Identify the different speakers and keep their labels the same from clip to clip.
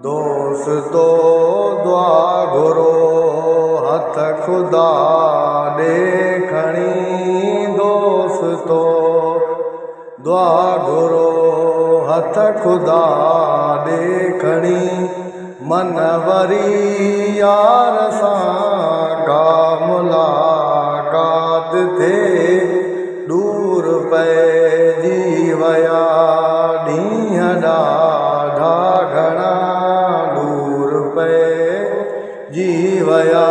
Speaker 1: दोस्तो दुआ घुरो हथ खुदा ॾे खणी दोस्तो दुआ घुरो हथ खुदा ॾे खणी मन वरी यार सां का मुलाकात थिए दूर पइजी विया ॾींहं ॾाढा घणा दूर पइजी विया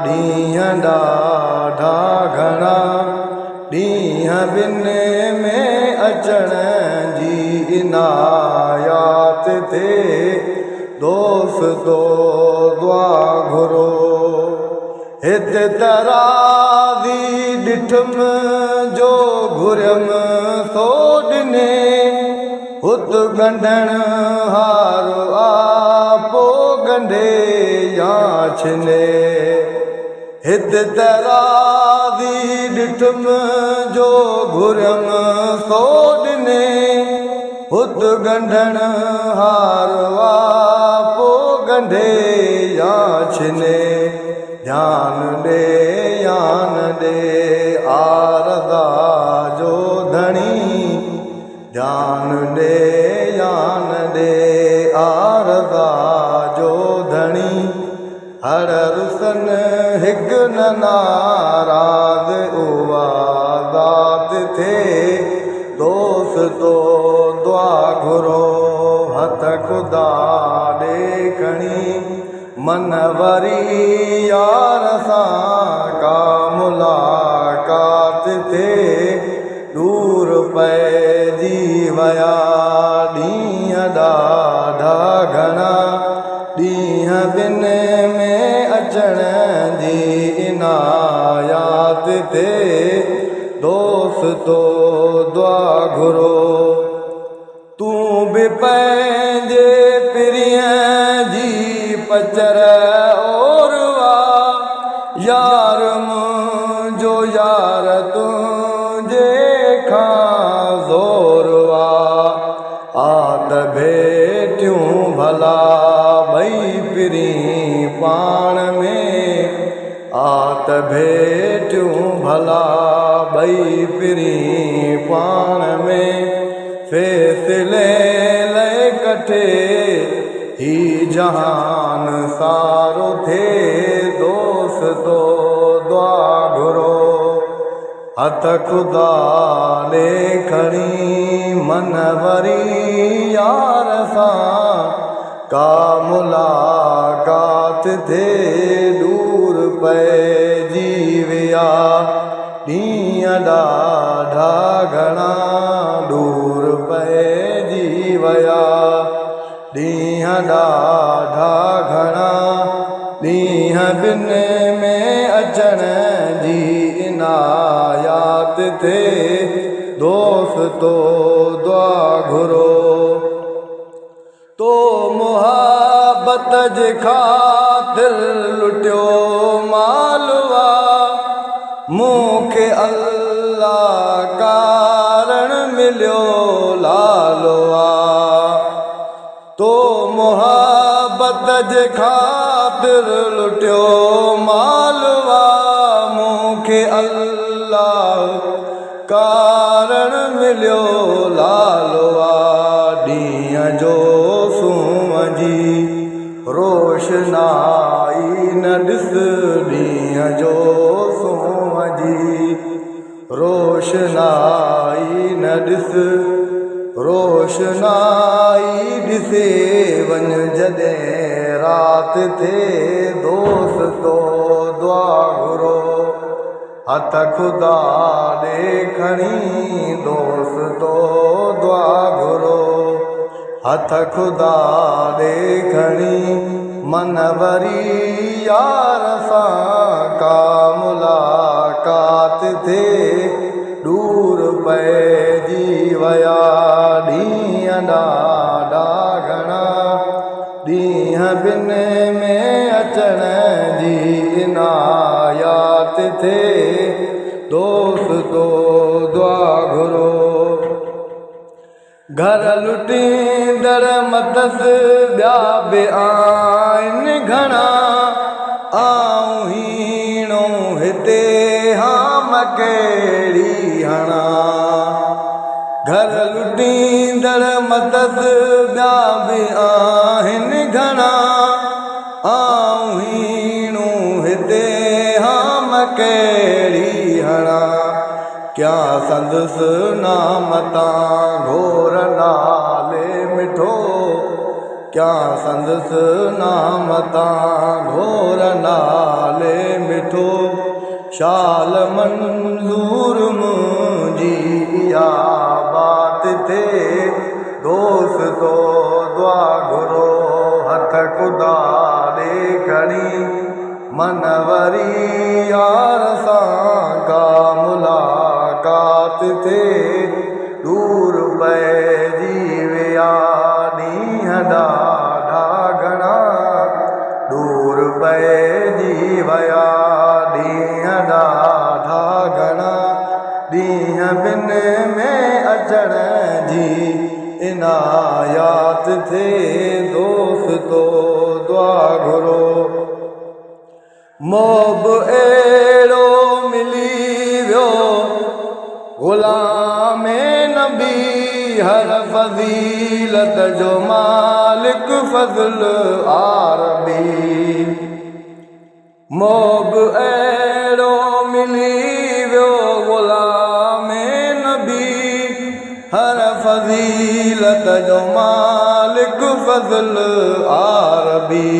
Speaker 1: ॾींहं ॾाढा घणा ॾींहं ॿिन में अचण जी इनायात थिए दोस्तो दुआ घुरो हिते तराज़ी ॾिठुमि जो घुरियमि सो ॾिने हुत ॻंढण हारो आपो ॻंढे या छिने हिते तराज़ी ॾिठुमि जो घुरियमि सो ॾिने हुत ॻंढण हारो आपो ॻंढे या छिने ध्यान ॾे आरज़ा जो धणी ध्यान ॾे आरज़ा जो धणी हर रुसन हिकु न नाराज़ उहा ज़ात थिए दोस्तो दुआ घुरो हथ खुदा ॾे खणी मन वरी यार सां का मुलाकात थिए दूर पइजी विया ॾींहं ॾाढा घणा ॾींहं ॿिन में अचण जी इनायात थिए दोस्तो दुआ घुरो तूं बि पंहिंजे पिरीअ जी पचर ओरवा यार मुंहिंजो यार तुंहिंजे खां ज़ोरवा आत भेटियूं भला ॿई पिरी पाण में आत भेटियूं भला ॿई पिरी पाण में फैसले लय कठे ही जहान सारो थिए दोस्तो दुआ घुरो हथ खुदा ॾे खणी मन वरी यार सां का मुलाकात थिए दूर पइजी विया ॾींहं ॾाढा घणा दूर पइजी विया ॾींहं ॾाढा घणा ॾींहं ॿिन में अचण जी इनायात थिए दोस्तो दुआ घुरो तो मुहबत जे ख़ातिर लुटियो मालवा मूंखे अल्लाह कारण मिलियो लालवा तो मुहबत जे ख़ातिर लुटियो मालवा मूंखे अल्लाह कारण मिलियो लालवा ॾींहं जो सूंहं जी रोशनाई न ॾिस ॾींहं जो सूंहं जी रोशनाई न ॾिस रोशनाई ॾिसे वञ जॾहिं राति थिए दोस्तो दुआ घुरो हथ खुदा ॾे खणी दोस्तो दुआ घुरो हथ खुदा ॾे खणी मन वरी यार सां का मुलाकात थिए दूर पइजी विया ॾींहं ॾाढा घणा ॾींहं ॿिन में अचण जी इनायात थिए दोस्तो दुआ घुरो घर लुटींदड़ मदद ॿिया बि आहिनि घणा आऊं हीणो हिते हाम कहिड़ी हणा घर लुटींदड़ मदद ॿिया बि आहिनि घणा आऊं हीणो हिते हाम कहिड़ी हणा क्या संदसि नाम तां घोर नाले मिठो क्या संदसि नाम तां घोर नाले मिठो शाल मंज़ूर मुंहिंजी इहा बात थे दोस्तो दुआ घुरो हथ ख़ुदा ॾे खणी मन वरी यार सां का मुलाकात थे दूर पइजी विया ॾींहं ॾाढा घणा दूर पइजी विया ॾींहं ॾाढा घणा ॾींहं बिन में अचण जी इनायात थे दोस्तो दुआ घुरो मोब अहिड़ो मिली वियो ग़ुलाम नबी हर फज़ीलत जो मालिक फज़ल आरबी मोब अहिड़ो मिली वियो ग़ुलाम नबी हर फज़ीलत जो मालिक फज़ल आरबी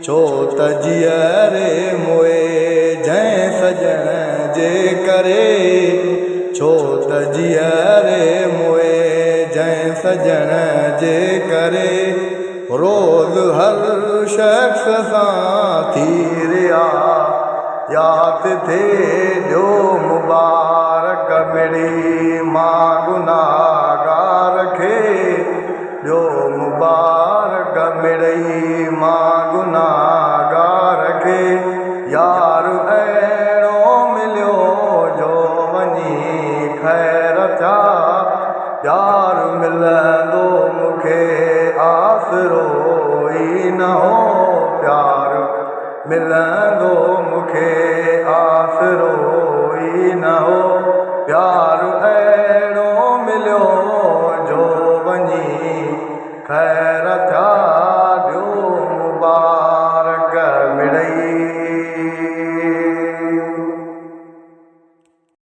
Speaker 1: छो त जीअरे मोए जंहिं सजण जे करे छो त जीअरे मोए जंहिं सजण जे करे रोज़ हर शख़्स सां थी रिया याद थे जो मुबारक मिड़ी मां गुनाहगार खे जो मुबारक मिड़ी मां गुनाहगार खे यार अहिड़ो मिलियो जो वञी ख़ैर थिया यार मिलंदो मूंखे आसरो ई न हो प्यार मिलंदो मूंखे आसरो ई न हो प्यार